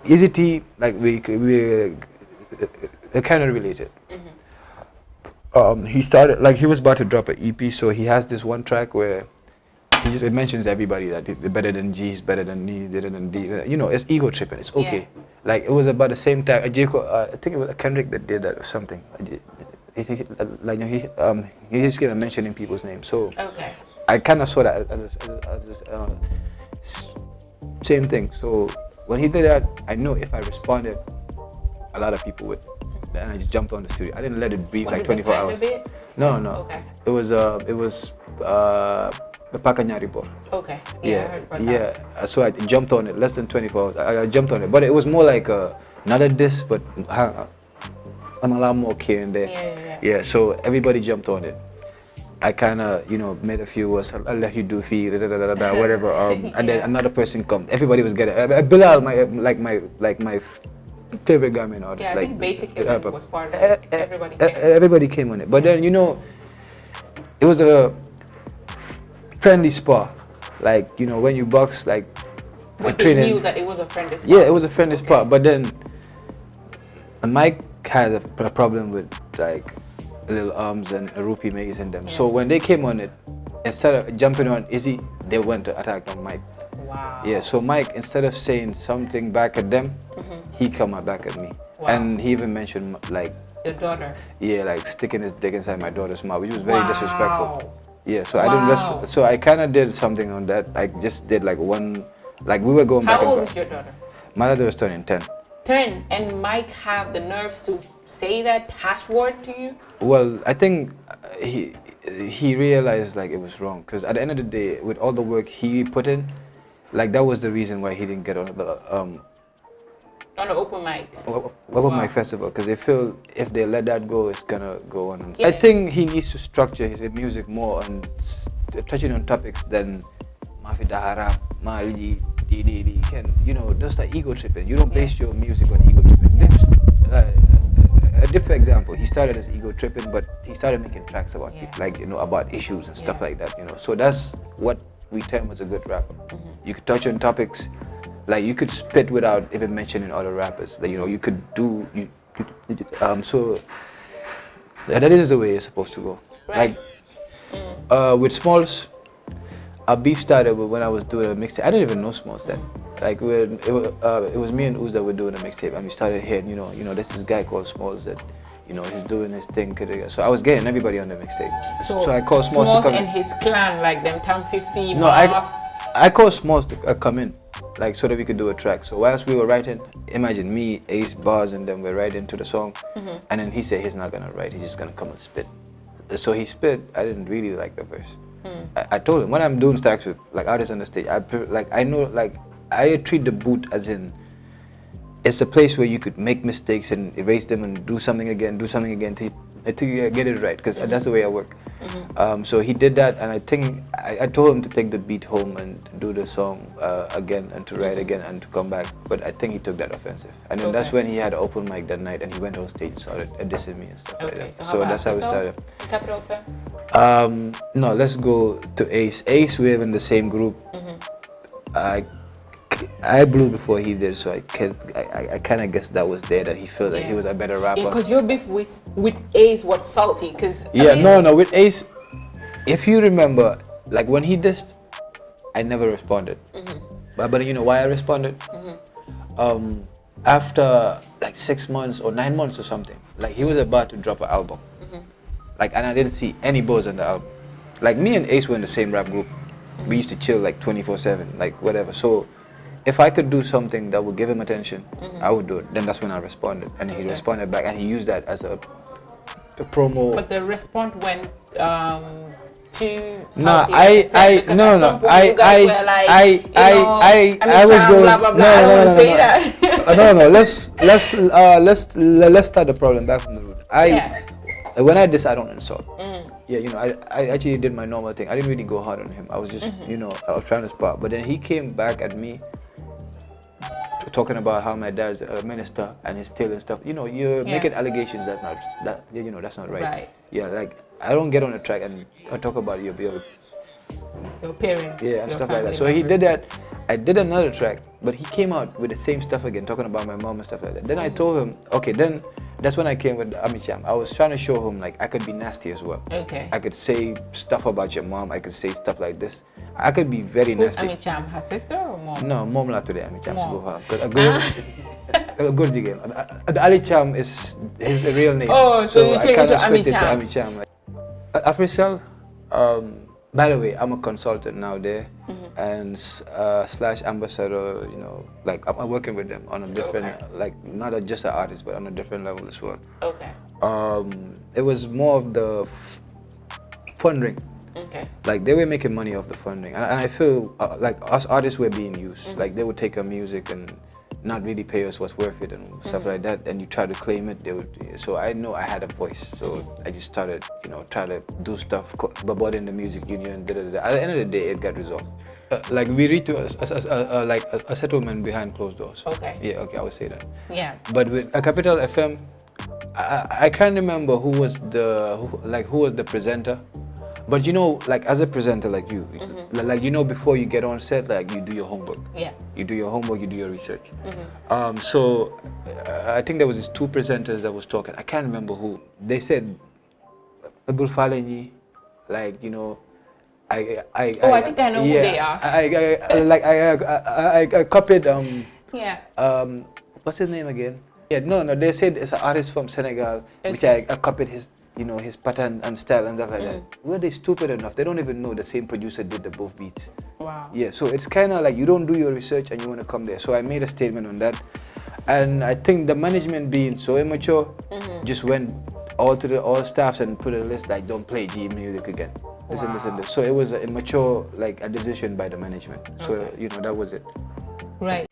Easy T, like we kind of related. He started like he was about to drop an EP, so he has this one track where it mentions everybody that he's better than G, he's better than D, better than D. You know, it's ego tripping. It's okay. Yeah. Like it was about the same time. I think it was Kendrick that did that or something. He just kept mentioning people's names. So I kind of saw that as same thing. So when he did that, I know if I responded, a lot of people would. And I just jumped on the studio. I didn't let it breathe like 24 hours. No. Okay. It was the Pakanyaribor. Okay. Yeah. I heard about that. So I jumped on it less than 24 hours. I jumped on it, but it was more like not a diss, but I'm a lot more here and there. Yeah. So everybody jumped on it. I kind of, made a few words. I'll let you do fee, whatever. And then another person come. Everybody was getting. Bilal, my favorite Gambian artist. Yeah, I think basically was part of it. Everybody came on it. But then, it was a friendly spot. Like, when you box, like, but they knew that it was a friendly spot. Yeah, it was a friendly spot. But then, Mike had a problem with, like, Lil Arms and Rupee Maze in them. Yeah. So when they came on it, instead of jumping on Izzy, they went to attack on Mike. Wow. Yeah, so Mike, instead of saying something back at them, he come back at me. Wow. And he even mentioned, like, your daughter. Yeah, like sticking his dick inside my daughter's mouth, which was very disrespectful. Yeah, so I didn't. So I kind of did something on that. I just did like one, like we were going back. How old is your daughter? My daughter was turning 10. 10, and Mike have the nerves to say that hash word to you? Well, I think he realized like it was wrong, because at the end of the day, with all the work he put in, like that was the reason why he didn't get on the on the open mic. Open mic festival, because they feel if they let that go, it's gonna go on. I think he needs to structure his music more on touching on topics than Mafidahara, Mali, DDD. Just like ego tripping. You don't base your music on ego tripping. A different example, he started as ego tripping, but he started making tracks about about issues and stuff like that. So that's what we term as a good rapper. You could touch on topics. Like you could spit without even mentioning other rappers. Like, you could do so that is the way it's supposed to go. Right. Like with Tsmallz, our beef started when I was doing a mixtape. I didn't even know Tsmallz then. Like it was me and Uz that were doing a mixtape, and we started hearing, there's this guy called Tsmallz that, he's doing his thing. So I was getting everybody on the mixtape. So I called Tsmallz to come and his clan, like them Town 50. No, I called Tsmallz to come in, like so that we could do a track. So whilst we were writing, imagine me, Ace, Bars, and then we're writing to the song, and then he said he's not gonna write, he's just gonna come and spit. So he spit. I didn't really like the verse. I told him when I'm doing tracks with like artists on the stage, I treat the booth as in it's a place where you could make mistakes and erase them and do something again until you get it right, because that's the way I work. So he did that, and I think I told him to take the beat home and do the song again and to write again and to come back, but I think he took that offensive. And then that's when he had an open mic that night, and he went on stage and started dissing me and stuff like that. So that's how we started. Capital Fam? No, let's go to Ace. Ace, we're in the same group. I blew before he did, so I kind of guess that was there, that he felt that he was a better rapper. Yeah, because your beef with Ace was salty, because... No, with Ace, if you remember, like when he dissed, I never responded. But you know why I responded? After like 6 months or 9 months or something, like he was about to drop an album. And I didn't see any buzz on the album. Like me and Ace were in the same rap group. We used to chill like 24/7, like whatever. So if I could do something that would give him attention, I would do it. Then that's when I responded, and he responded back, and he used that as a promo. But the response went too salty. No, I was going. No. Let's start the problem back from the root. When I diss, I don't insult. I actually did my normal thing. I didn't really go hard on him. I was just, I was trying to spot. But then he came back at me, talking about how my dad's a minister and his tail and stuff. You're making allegations that's not right. Yeah, like I don't get on a track and talk about your parents. Yeah, and stuff like that. So he did that, I did another track, but he came out with the same stuff again, talking about my mom and stuff like that. Then I told him, okay, then that's when I came with Amicham. I was trying to show him like I could be nasty as well. Okay. I could say stuff about your mom. I could say stuff like this. I could be very Who's nasty. Amicham? Her sister or mom? No, mom la today. Amicham Mom. a good again. The Ali Cham is his real name. Oh, so you I changed kind it of to switched it to Amicham. Amicham. Like, Afrisal, by the way, I'm a consultant now there, and slash ambassador. You know, like I'm working with them on a different, like not just an artist, but on a different level as well. Okay. It was more of the funding. Okay. Like they were making money off the funding, and I feel like us artists were being used. Like they would take our music and not really pay us what's worth it and stuff like that, and you try to claim it, they would. So I know I had a voice, so I just started, you know, try to do stuff, but in the music union. At the end of the day, it got resolved. Like we reached to like a settlement behind closed doors. Okay. Yeah. Okay, I would say that. Yeah. But with a Capital FM, I can't remember who was the presenter. But you know, like as a presenter like you, like you know, before you get on set, like you do your homework. Yeah. You do your homework, you do your research. So I think there was these two presenters that was talking. I can't remember who. They said, "Abul Faleni," like you know, I think I know who they are. I copied Yeah. what's his name again? Yeah, no, they said it's an artist from Senegal, which I copied his, you know, his pattern and style and stuff like that. Were they stupid enough? They don't even know the same producer did the both beats. Wow. Yeah, so it's kind of like you don't do your research and you want to come there. So I made a statement on that, and I think the management being so immature just went all staffs and put a list like don't play G-Music again. Listen, this. So it was an immature, like a decision by the management. So you know that was it. Right.